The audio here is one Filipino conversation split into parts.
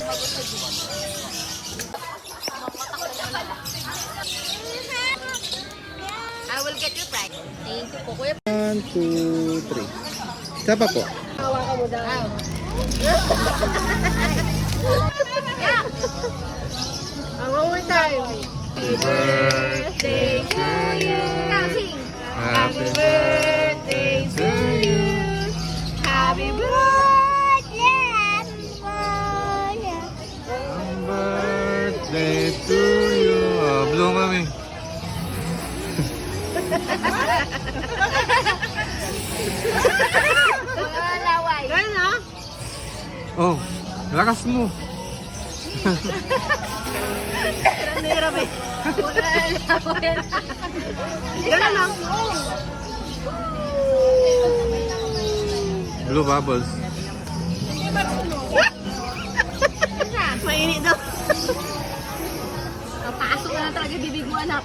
I will get your price. Thank you po, kuya. 1, 2, 3. Isa pa po. Hawakan mo daw. One more time. Happy birthday to you. Happy birthday to you. Happy birthday Birthday to you. Blow kami. mga laway. Ganun ha? Oh, lakas mo. Hirap eh. Ganun lang. Blue bubbles. Mainit daw. Pasok na talaga bibig mo, anak.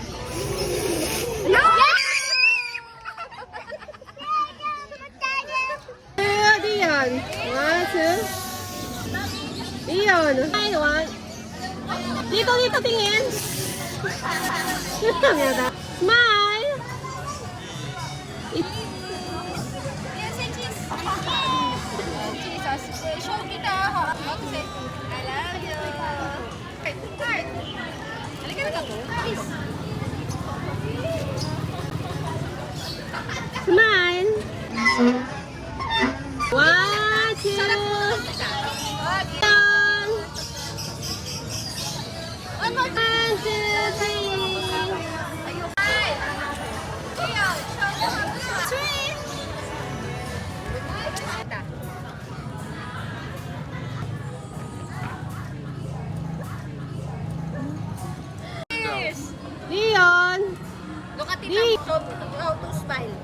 Diyan. 1, 2. Diyan. One. Dito tingin. Smile. Show kita. I love you. Halika na ako. Smile. 1, 2. One more time. 1, 2, 3. Leon! Look at it. How to smile.